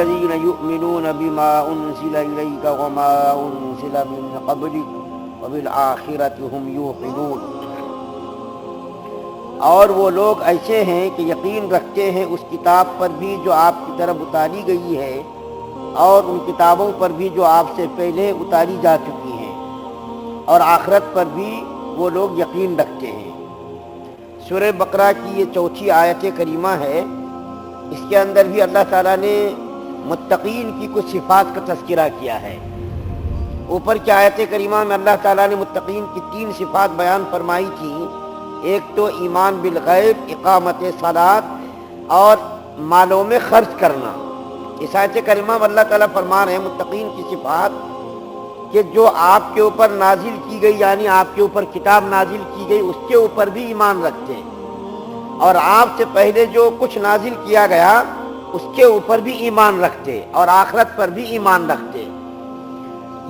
الذین یؤمنون بما انزل الیک وما انزل من قبلک وبالآخرۃ ہم یوقنون، اور وہ لوگ ایسے ہیں کہ یقین رکھتے ہیں اس کتاب پر بھی جو آپ کی طرف اتاری گئی ہے اور ان کتابوں پر بھی جو آپ سے پہلے اتاری جا چکی ہیں، اور آخرت پر بھی وہ لوگ یقین رکھتے ہیں۔ سورہ بقرہ کی یہ چوتھی آیت کریمہ ہے، اس کے اندر بھی اللہ تعالیٰ نے متقین کی کچھ صفات کا تذکرہ کیا ہے۔ اوپر کی آیت کریمہ میں اللہ تعالیٰ نے متقین کی 3 صفات بیان فرمائی تھی، ایک تو ایمان بالغیب، اقامت صلاۃ اور مالوں میں خرچ کرنا۔ اس آیت کریمہ میں اللہ تعالیٰ فرما رہے ہیں متقین کی صفات کہ جو آپ کے اوپر نازل کی گئی، یعنی آپ کے اوپر کتاب نازل کی گئی، اس کے اوپر بھی ایمان رکھتے ہیں، اور آپ سے پہلے جو کچھ نازل کیا گیا اس کے اوپر بھی ایمان رکھتے، اور آخرت پر بھی ایمان رکھتے۔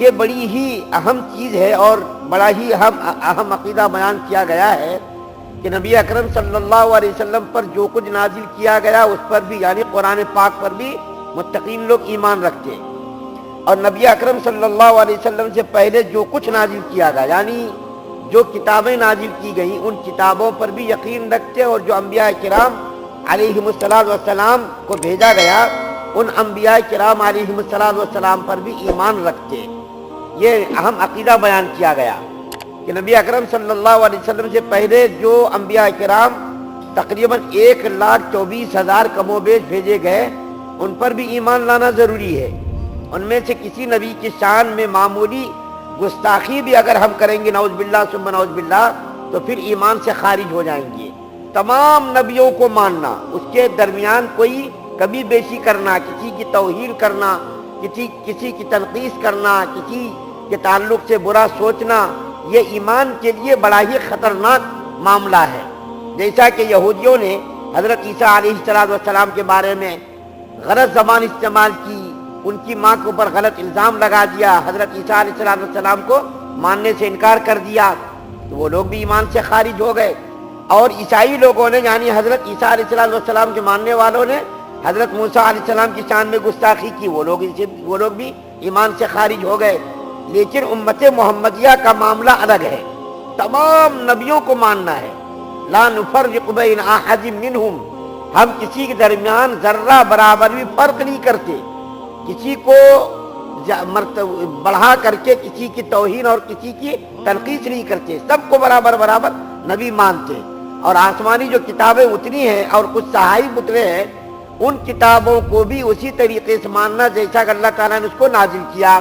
یہ بڑی ہی اہم چیز ہے اور بڑا ہی اہم عقیدہ بیان کیا گیا ہے کہ نبی اکرم صلی اللہ علیہ وسلم پر جو کچھ نازل کیا گیا اس پر بھی، یعنی قرآن پاک پر بھی متقین لوگ ایمان رکھتے، اور نبی اکرم صلی اللہ علیہ وسلم سے پہلے جو کچھ نازل کیا گیا، یعنی جو کتابیں نازل کی گئیں ان کتابوں پر بھی یقین رکھتے، اور جو انبیاء کرام علیہم السلام کو بھیجا گیا ان انبیاء کرام علیہم السلام پر بھی ایمان رکھتے۔ یہ اہم عقیدہ بیان کیا گیا کہ نبی اکرم صلی اللہ علیہ وسلم سے پہلے جو انبیاء کرام تقریباً 1,24,000 کم و بیش بھیجے گئے ان پر بھی ایمان لانا ضروری ہے۔ ان میں سے کسی نبی کی شان میں معمولی گستاخی بھی اگر ہم کریں گے نعوذ باللہ ثم نعوذ باللہ تو پھر ایمان سے خارج ہو جائیں گے۔ تمام نبیوں کو ماننا، اس کے درمیان کوئی کمی بیشی کرنا، کسی کی توہین کرنا، کسی کی تنقیص کرنا، کسی کے تعلق سے برا سوچنا، یہ ایمان کے لیے بڑا ہی خطرناک معاملہ ہے۔ جیسا کہ یہودیوں نے حضرت عیسیٰ علیہ السلام کے بارے میں غلط زبان استعمال کی، ان کی ماں کے اوپر غلط الزام لگا دیا، حضرت عیسیٰ علیہ السلام کو ماننے سے انکار کر دیا، تو وہ لوگ بھی ایمان سے خارج ہو گئے۔ اور عیسائی لوگوں نے، یعنی حضرت عیسیٰ علیہ السلام کے ماننے والوں نے حضرت موسیٰ علیہ السلام کی شان میں گستاخی کی، وہ لوگ بھی ایمان سے خارج ہو گئے۔ لیکن امت محمدیہ کا معاملہ الگ ہے، تمام نبیوں کو ماننا ہے۔ لا نفرق بین احد منہم، ہم کسی کے درمیان ذرہ برابر بھی فرق نہیں کرتے، کسی کو بڑھا کر کے کسی کی توہین اور کسی کی تنقیص نہیں کرتے، سب کو برابر نبی مانتے۔ اور آسمانی جو کتابیں اتری ہیں اور کچھ صحائف اترے ہیں ان کتابوں کو بھی اسی طریقے سے ماننا جیسا کہ اللہ تعالیٰ نے اس کو نازل کیا۔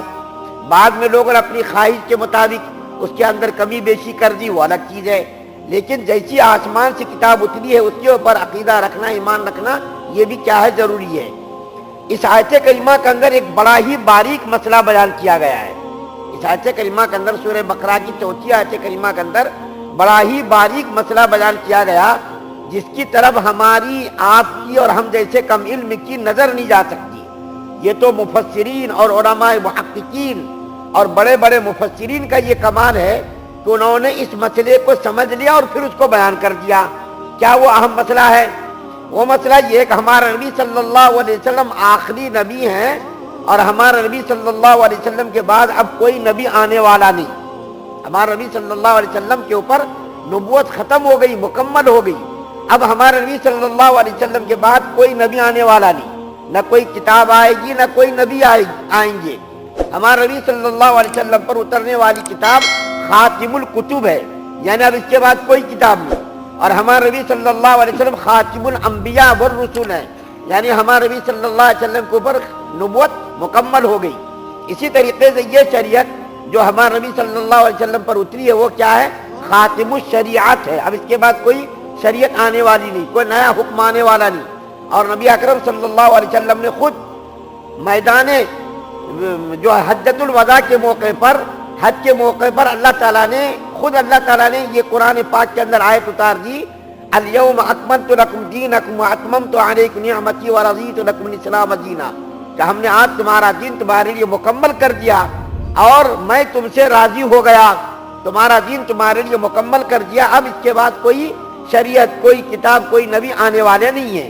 بعد میں لوگوں نے اپنی خواہش کے مطابق اس کے اندر کمی بیشی کر دی، وہ الگ چیز ہے، لیکن جیسی آسمان سے کتاب اتری ہے اس کے اوپر عقیدہ رکھنا، ایمان رکھنا، یہ بھی کیا ہے، ضروری ہے۔ اس آیت کریمہ کے اندر ایک بڑا ہی باریک مسئلہ بیان کیا گیا ہے۔ اس آیت کریمہ کے اندر سورہ بقرہ کی چوتھی آیت کریمہ کے اندر بڑا ہی باریک مسئلہ بیان کیا گیا جس کی طرف ہماری، آپ کی اور ہم جیسے کم علم کی نظر نہیں جا سکتی۔ یہ تو مفسرین اور علماء محققین اور بڑے بڑے مفسرین کا یہ کمال ہے کہ انہوں نے اس مسئلے کو سمجھ لیا اور پھر اس کو بیان کر دیا۔ کیا وہ اہم مسئلہ ہے؟ وہ مسئلہ یہ ہے کہ ہمارا نبی صلی اللہ علیہ وسلم آخری نبی ہیں، اور ہمارا نبی صلی اللہ علیہ وسلم کے بعد اب کوئی نبی آنے والا نہیں۔ ہمارا نبی صلی اللہ علیہ وسلم کے اوپر نبوت ختم ہو گئی، مکمل ہو گئی۔ اب ہمارے نبی صلی اللہ علیہ وسلم کے بعد کوئی نبی آنے والا نہیں، نہ کوئی کتاب آئے گی، نہ کوئی نبی آئیں گے۔ ہمارے نبی صلی اللہ علیہ وسلم پر اترنے والی کتاب خاتم الکتب ہے، یعنی اب اس کے بعد کوئی کتاب نہیں۔ اور ہمارے نبی صلی اللہ علیہ وسلم خاتم الانبیاء والرسل ہے، یعنی ہمارے نبی صلی اللہ علیہ وسلم کے اوپر نبوت مکمل ہو گئی۔ اسی طریقے سے یہ شریعت جو ہمارے نبی صلی اللہ علیہ وسلم پر اتری ہے وہ کیا ہے؟ خاتم الشریعت ہے۔ اب اس کے بعد کوئی شریعت آنے والی نہیں، کوئی نیا حکم آنے والا نہیں۔ اور نبی اکرم صلی اللہ علیہ وسلم نے خود میدان جو حجۃ الوداع کے موقع پر، حج کے موقع پر اللہ تعالیٰ نے یہ قرآن پاک کے اندر آیت اتار دی، الیوم اکملت لکم دینکم واتممت علیکم نعمتی ورضیت لکم الاسلام دینا، کہ ہم نے آج تمہارا دین تمہارے لیے مکمل کر دیا اور میں تم سے راضی ہو گیا، تمہارا دین تمہارے لیے مکمل کر دیا۔ اب اس کے بعد کوئی شریعت، کوئی کتاب، کوئی نبی آنے والے نہیں ہیں۔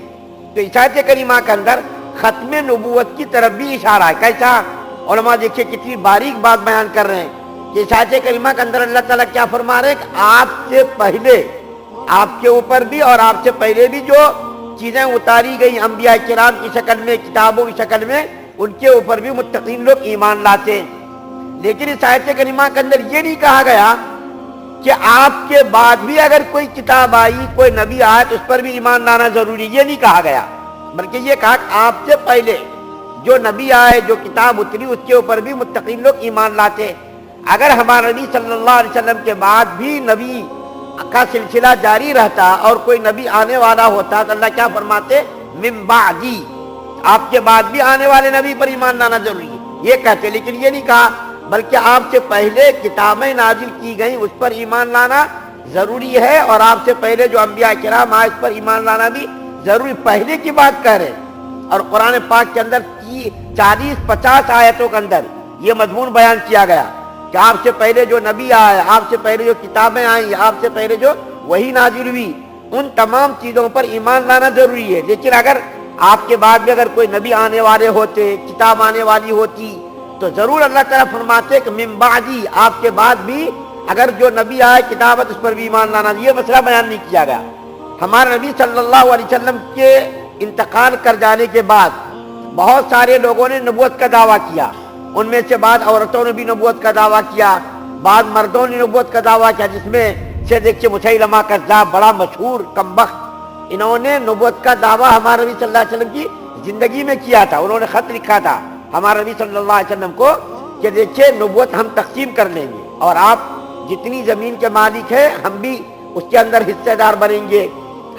تو اس آیت کریمہ کے اندر ختم نبوت کی طرف بھی اشارہ ہے۔ کیسا؟ علماء دیکھیے کتنی باریک بات بیان کر رہے ہیں کہ اس آیت کریمہ کے اندر اللہ تعالیٰ کیا فرما رہے ہیں کہ آپ سے پہلے، آپ کے اوپر بھی اور آپ سے پہلے بھی جو چیزیں اتاری گئی انبیاء کرام کی شکل میں، کتابوں کی شکل میں، ان کے اوپر بھی متقین لوگ ایمان لاتے ہیں۔ لیکن اس آیت کریمہ کے اندر یہ نہیں کہا گیا کہ آپ کے بعد بھی اگر کوئی کتاب آئی، کوئی نبی آئے تو اس پر بھی ایمان لانا ضروری، یہ نہیں کہا گیا، بلکہ یہ کہا کہ آپ سے پہلے جو نبی آئے، جو کتاب اتری، اس کے اوپر بھی متقین لوگ ایمان لاتے۔ اگر ہمارا نبی صلی اللہ علیہ وسلم کے بعد بھی نبی کا سلسلہ جاری رہتا اور کوئی نبی آنے والا ہوتا تو اللہ کیا فرماتے؟ من بعدی، آپ کے بعد بھی آنے والے نبی پر ایمان لانا ضروری ہے، یہ کہتے۔ لیکن یہ نہیں کہا، بلکہ آپ سے پہلے کتابیں نازل کی گئیں اس پر ایمان لانا ضروری ہے، اور آپ سے پہلے جو انبیاء کرام آئے اس پر ایمان لانا بھی ضروری، پہلے کی بات کہہ رہے ہیں۔ اور قرآن پاک کے اندر 40-50 آیتوں کے اندر یہ مضمون بیان کیا گیا کہ آپ سے پہلے جو نبی آئے، آپ سے پہلے جو کتابیں آئیں، آپ سے پہلے جو وحی نازل ہوئی، ان تمام چیزوں پر ایمان لانا ضروری ہے۔ لیکن اگر آپ کے بعد بھی اگر کوئی نبی آنے والے ہوتے، کتاب آنے والی ہوتی، تو ضرور اللہ تعالیٰ فرماتے کہ من بعدی، آپ کے بعد بھی اگر جو نبی آئے کتابت اس پر بھی ایمان لانا، یہ مسئلہ بیان نہیں کیا گیا۔ ہمارے نبی صلی اللہ علیہ وسلم کے انتقال کر جانے کے بعد بہت سارے لوگوں نے نبوت کا دعویٰ کیا، ان میں سے بعض عورتوں نے بھی نبوت کا دعویٰ کیا، بعض مردوں نے نبوت کا دعویٰ کیا، جس میں سے دیکھیے مسیلمہ کذاب بڑا مشہور کمبخت، انہوں نے نبوت کا دعویٰ ہمارے نبی صلی اللہ علیہ وسلم کی زندگی میں کیا تھا۔ انہوں نے خط لکھا تھا ہمارے نبی صلی اللہ علیہ وسلم کو کہ دیکھیے نبوت ہم تقسیم کر لیں گے، اور آپ جتنی زمین کے مالک ہیں ہم بھی اس کے اندر حصے دار بنیں گے،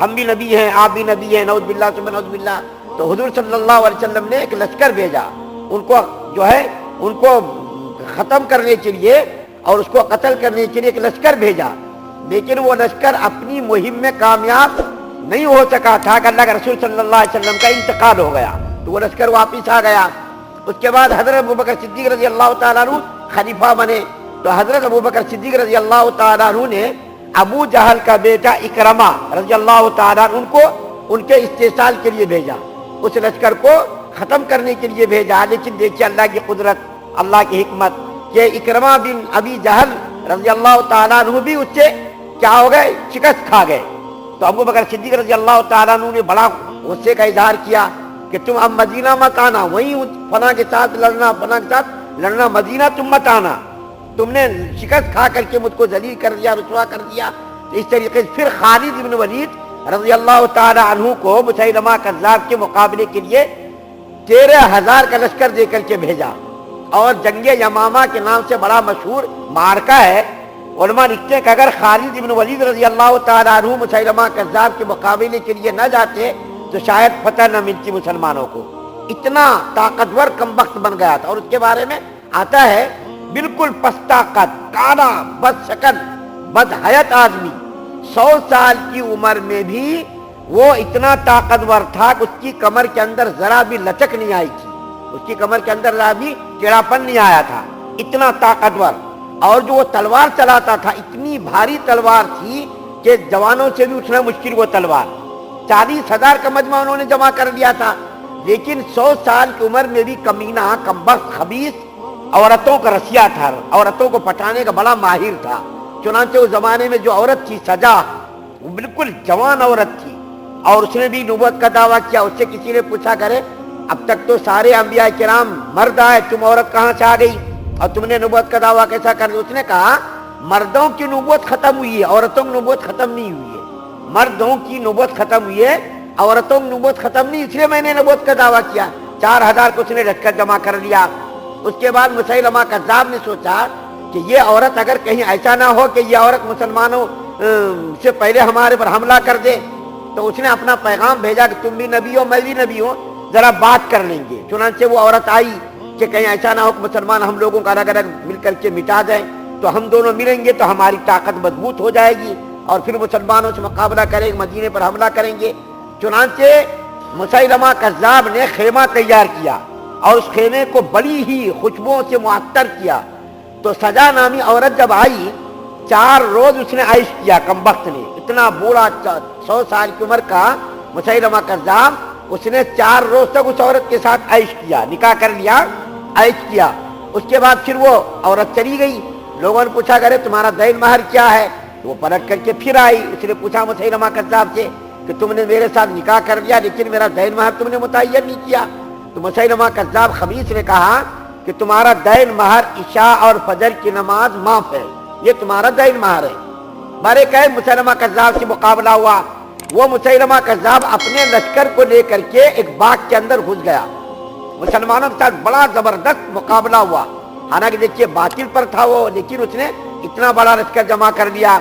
ہم بھی نبی ہیں، آپ بھی نبی ہیں، نعوذ باللہ ثم نعوذ باللہ۔ تو حضور صلی اللہ علیہ وسلم نے ایک لشکر بھیجا، ان کو جو ہے ان کو ختم کرنے کے لیے اور اس کو قتل کرنے کے لیے ایک لشکر بھیجا، لیکن وہ لشکر اپنی مہم میں کامیاب نہیں ہو سکا تھا کہ اللہ کے رسول صلی اللہ علیہ وسلم کا انتقال ہو گیا، تو وہ لشکر واپس آ گیا۔ اس کے بعد حضرت ابوبکر صدیق رضی اللہ تعالیٰ عنہ خلیفہ بنے، تو حضرت ابوبکر صدیق رضی اللہ تعالیٰ عنہ نے ابو جہل کا بیٹا اکرمہ رضی اللہ تعالیٰ عنہ کو ان کے استحصال کے لیے بھیجا، اس لشکر کو ختم کرنے کے لیے بھیجا۔ لیکن دیکھیے اللہ کی قدرت، اللہ کی حکمت کہ اکرمہ بن ابی جہل رضی اللہ تعالیٰ عنہ بھی اس سے کیا ہو گئے؟ شکست کھا گئے۔ تو ابوبکر صدیق رضی اللہ تعالیٰ عنہ نے بڑا غصے کا اظہار کیا کہ تم اب مدینہ مت آنا، وہیں فلاں کے ساتھ لڑنا، فلاں کے ساتھ لڑنا، مدینہ تم مت آنا، تم نے شکست کھا کر کے مجھ کو ذلیل کر دیا، رسوا کر دیا۔ تو اس طریقے سے پھر خالد بن ولید رضی اللہ تعالی عنہ کو مسیلمہ کذاب کے مقابلے کے لیے 13,000 کا لشکر دے کر کے بھیجا، اور جنگ یمامہ کے نام سے بڑا مشہور معرکہ ہے۔ علماء لکھتے ہیں کہ اگر خالد بن ولید رضی اللہ تعالی عنہ مسیلمہ کذاب کے مقابلے کے لیے نہ جاتے تو شاید فتح نہ ملتی مسلمانوں کو، اتنا طاقتور کمبخت بن گیا تھا۔ اور اس کے بارے میں آتا ہے بالکل پستہ قد، کالا، بد شکل، بد حیت آدمی، 100 سال کی عمر میں بھی وہ اتنا طاقتور تھا کہ اس کی کمر کے اندر ذرا بھی لچک نہیں آئی تھی، اس کی کمر کے اندر ذرا بھی ٹیڑھاپن نہیں آیا تھا، اتنا طاقتور۔ اور جو وہ تلوار چلاتا تھا اتنی بھاری تلوار تھی کہ جوانوں سے بھی اٹھنا مشکل وہ تلوار، 40,000 کا مجمع انہوں نے جمع کر لیا تھا، لیکن 100 سال کی عمر میں بھی کمینہ، کمبخت، خبیث، عورتوں کا رسیا تھا، عورتوں کو پٹانے کا بڑا ماہر تھا۔ چنانچہ اس زمانے میں جو عورت تھی سجا، وہ بالکل جوان عورت تھی، اور اس نے بھی نبوت کا دعویٰ کیا۔ اس سے کسی نے پوچھا کرے اب تک تو سارے انبیاء کرام مرد آئے، تم عورت کہاں سے آ گئی اور تم نے نبوت کا دعویٰ کیسا کر دیا؟ اس نے کہا مردوں کی نبوت ختم ہوئی ہے، عورتوں کی نبوت ختم نہیں ہوئی ہے، مردوں کی نبوت ختم ہوئی ہے، عورتوں کی نبوت ختم نہیں، اس لیے میں نے نبوت کا دعویٰ کیا۔ 4,000 کو اس نے لشکر جمع کر لیا۔ اس کے بعد مسیلمہ کذاب نے سوچا کہ یہ عورت اگر کہیں ایسا نہ ہو کہ یہ عورت مسلمانوں سے پہلے ہمارے پر حملہ کر دے، تو اس نے اپنا پیغام بھیجا کہ تم بھی نبی ہو، میں بھی نبی ہوں، ذرا بات کر لیں گے۔ چنانچہ وہ عورت آئی کہ کہیں ایسا نہ ہو کہ مسلمان ہم لوگوں کا الگ الگ مل کر کے مٹا دیں، تو ہم دونوں ملیں گے تو ہماری طاقت مضبوط ہو جائے گی اور پھر مسلمانوں سے مقابلہ کریں گے، مدینے پر حملہ کریں گے۔ چنانچہ مسیلمہ کذاب نے خیمہ تیار کیا اور اس خیمے کو بڑی ہی خوشبوؤں سے معطر کیا۔ تو سجا نامی عورت جب آئی، 4 روز اس نے عیش کیا کمبخت نے، اتنا بوڑھا 100 سال کی عمر کا مسیلمہ کذاب اس نے 4 روز تک اس عورت کے ساتھ عیش کیا، نکاح کر لیا، عیش کیا. اس کے بعد پھر وہ عورت چلی گئی. لوگوں نے پوچھا کرے تمہارا دین مہر کیا ہے؟ وہ پلٹ کر کے پھر آئی. اس نے پوچھا مسیلمہ کذاب سے کہ تم نے میرے ساتھ نکاح کر لیا لیکن میرا دین مہر تم نے متعین نہیں کیا. تو مسیلمہ کذاب خبیث نے کہا کہ تمہارا دین مہر عشاء اور فجر کی نماز معاف ہے، یہ تمہارا دین مہر ہے. بارے کہ مسیلمہ کذاب سے مقابلہ ہوا. وہ مسیلمہ کذاب اپنے لشکر کو لے کر کے ایک باغ کے اندر گھس گیا. مسلمانوں کے ساتھ بڑا زبردست مقابلہ ہوا. حالانکہ دیکھیے باطل پر تھا وہ، لیکن اس نے اتنا بڑا لشکر جمع کر لیا.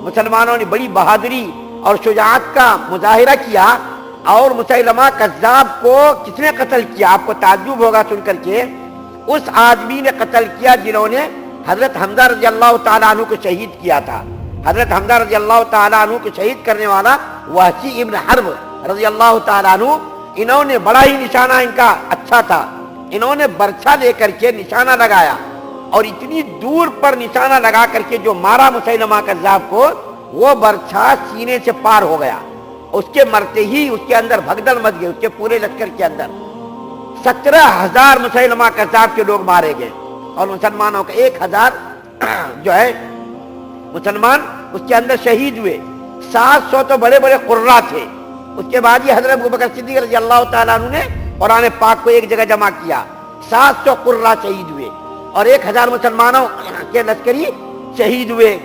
مسلمانوں نے بڑی بہادری اور شجاعت کا مظاہرہ کیا. اور مسیلمہ کذاب کو کس نے قتل کیا؟ آپ کو تعجب ہوگا سن کر کے. اس آدمی نے قتل کیا جنہوں نے حضرت حمزہ رضی اللہ تعالیٰ عنہ کو شہید کیا تھا. حضرت حمزہ رضی اللہ تعالیٰ عنہ کو شہید کرنے والا وحشی ابن حرب رضی اللہ تعالیٰ عنہ، انہوں نے بڑا ہی نشانہ ان کا اچھا تھا. انہوں نے برچھا لے کر کے نشانہ لگایا اور اتنی دور پر نشانہ لگا کر کے جو مارا مسیلمہ کذاب کو، وہ برچھا سینے سے پار ہو گیا. اس کے مرتے ہی اس کے اندر بھگدڑ مچ گئی. اس کے پورے لشکر کے اندر 17,000 مسیلمہ کذاب کے لوگ مارے گئے اور مسلمانوں کے 1,000 جو ہے مسلمان اس کے اندر شہید ہوئے. 700 تو بڑے بڑے قرہ تھے. اس کے بعد یہ حضرت ابوبکر صدیق رضی اللہ تعالیٰ عنہ نے قرآن پاک کو ایک جگہ جمع کیا. 700 قرہ شہید ہوئے اور 1,000 مسلمانوں کے لشکری شہید ہوئے.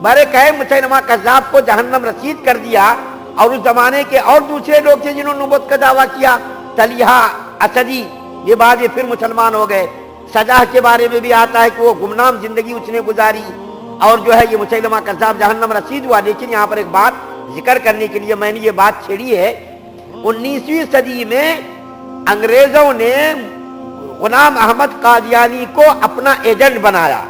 بڑے کہ مسیلمہ کذاب کو جہنم رسید کر دیا. اور اس زمانے کے اور دوسرے لوگ تھے جنہوں نے نبوت کا دعویٰ کیا. طلحہ اسدی یہ بعد یہ پھر مسلمان ہو گئے. سجاہ کے بارے میں بھی آتا ہے کہ وہ گمنام زندگی اس نے گزاری اور جو ہے یہ مسیلمہ کذاب جہنم رسید ہوا. لیکن یہاں پر ایک بات ذکر کرنے کے لیے میں نے یہ بات چھیڑی ہے. 19ویں صدی میں انگریزوں نے غلام احمد قادیانی کو اپنا ایجنٹ بنایا.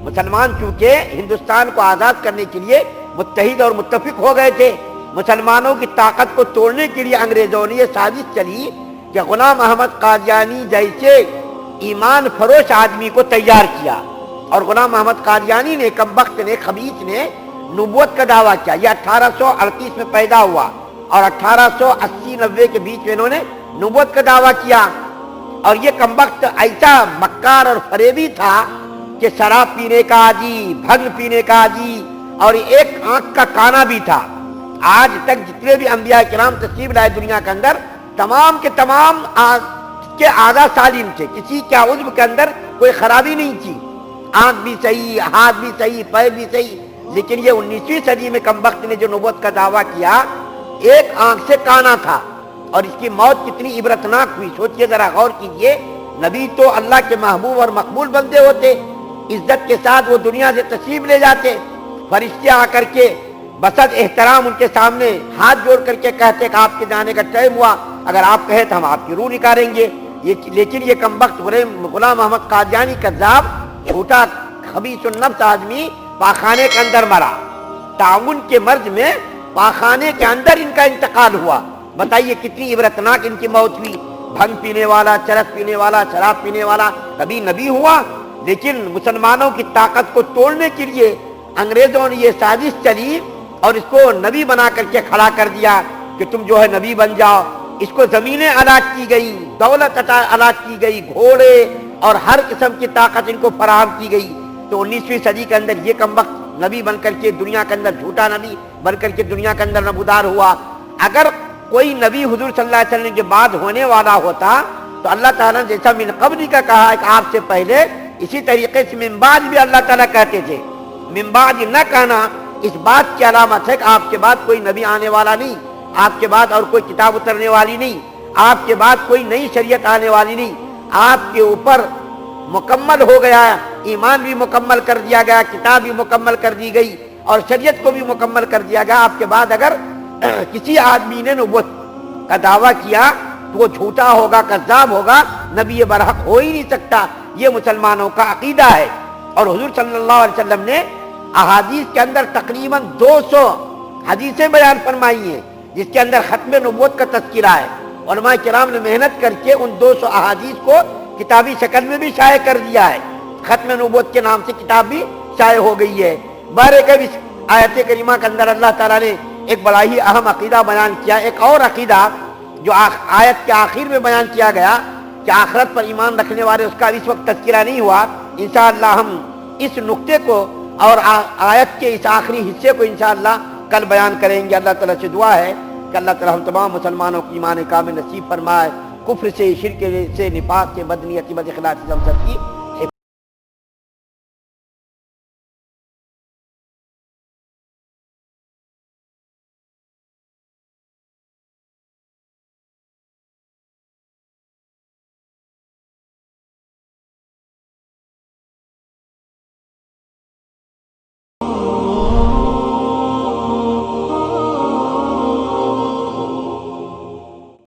مسلمان چونکہ ہندوستان کو آزاد کرنے کے لیے متحد اور متفق ہو گئے تھے. مسلمانوں کی طاقت کو توڑنے کے لیے انگریزوں نے یہ سازش چلی کہ غلام احمد قادیانی جیسے ایمان فروش آدمی کو تیار کیا. اور غلام احمد قادیانی نے کمبخت نے خبیث نے نبوت کا دعویٰ کیا. یہ 1838 میں پیدا ہوا اور 1880-90 کے بیچ میں انہوں نے نبوت کا دعویٰ کیا. اور یہ کمبخت ایسا مکار اور فریبی تھا کہ شراب پینے کا عادی، بھنگ پینے کا عادی اور ایک آنکھ کا کانا بھی تھا. آج تک جتنے بھی انبیاء کرام تشریف لائے دنیا کے اندر، تمام کے تمام کے اعضاء سالم تھے. کسی کے عضو کے اندر کوئی خرابی نہیں تھی. آنکھ بھی صحیح، ہاتھ بھی صحیح، پیر بھی صحیح. لیکن یہ 19ویں صدی میں کمبخت نے جو نبوت کا دعویٰ کیا، ایک آنکھ سے کانا تھا. اور اس کی موت کتنی عبرتناک ہوئی، سوچئے ذرا غور کیجئے. نبی تو اللہ کے محبوب اور مقبول بندے ہوتے، عزت کے ساتھ وہ دنیا سے تشریف لے جاتے. فرشتے آ کر کے بسد احترام ان کے سامنے ہاتھ جوڑ کر کے کہتے کہ آپ کے جانے کا ٹائم ہوا، اگر آپ کہیں تو ہم آپ کی روح نکالیں گے. لیکن یہ کمبخت غلام احمد قادیانی کذاب جھوٹا خبیث النفس آدمی پاخانے کے اندر مرا. تعاون کے مرض میں پاخانے کے اندر ان کا انتقال ہوا. بتائیے کتنی عبرتناک ان کی موت ہوئی. بھنگ پینے والا، چرس پینے والا، شراب پینے والا کبھی نبی ہوا؟ لیکن مسلمانوں کی طاقت کو توڑنے کے لیے انگریزوں نے یہ سازش چلی اور اس کو نبی بنا کر کے کھڑا کر دیا کہ تم جو ہے نبی بن جاؤ. اس کو زمینیں علاج کی گئی، دولت علاج کی گئی، گھوڑے اور ہر قسم کی طاقت ان کو فراہم کی گئی. تو 19ویں صدی کے اندر یہ کمبخت نبی بن کر کے دنیا کے اندر، جھوٹا نبی بن کر کے دنیا کے اندر نمودار ہوا. اگر کوئی نبی حضور صلی اللہ علیہ وسلم کے بعد ہونے والا ہوتا تو اللہ تعالیٰ نے جیسا من قبل کا کہا ہے کہ آپ سے پہلے، اسی طریقے سے من بعد بھی اللہ تعالیٰ کہتے تھے. من بعد نہ کہنا اس بات کی علامت ہے کہ آپ کے بعد کوئی نبی آنے والا نہیں، آپ کے بعد اور کوئی کتاب اترنے والی نہیں، آپ کے بعد کوئی نئی شریعت آنے والی نہیں. آپ کے اوپر مکمل ہو گیا، ایمان بھی مکمل کر دیا گیا، کتاب بھی مکمل کر دی گئی اور شریعت کو بھی مکمل کر دیا گیا. آپ کے بعد اگر کسی آدمی نے نبوت کا دعویٰ کیا تو وہ جھوٹا ہوگا، کذاب ہوگا، نبی برحق ہو ہی نہیں سکتا. یہ مسلمانوں کا عقیدہ ہے. اور حضور صلی اللہ علیہ وسلم نے احادیث کے اندر تقریباً 200 حدیثیں بیان فرمائی ہیں جس کے اندر ختم نبوت کا تذکرہ ہے. علماء کرام نے محنت کر کے ان 200 احادیث کو کتابی شکل میں بھی شائع کر دیا ہے. ختم نبوت کے نام سے کتاب بھی شائع ہو گئی ہے. بارے کبھی آیت کریمہ کے اندر اللہ تعالیٰ نے ایک بڑا ہی اہم عقیدہ بیان کیا. ایک اور عقیدہ جو آیت کے آخر میں بیان کیا گیا کہ آخرت پر ایمان رکھنے والے، اس کا اس وقت تذکرہ نہیں ہوا. انشاءاللہ ہم اس نقطے کو اور آیت کے اس آخری حصے کو انشاءاللہ کل بیان کریں گے. اللہ تعالیٰ سے دعا ہے کہ اللہ تعالیٰ ہم تمام مسلمانوں کو ایمان کامل نصیب فرمائے، کفر سے، شرک سے، نفاق سے، بدنیتی، بد اخلاقی ہم سب کی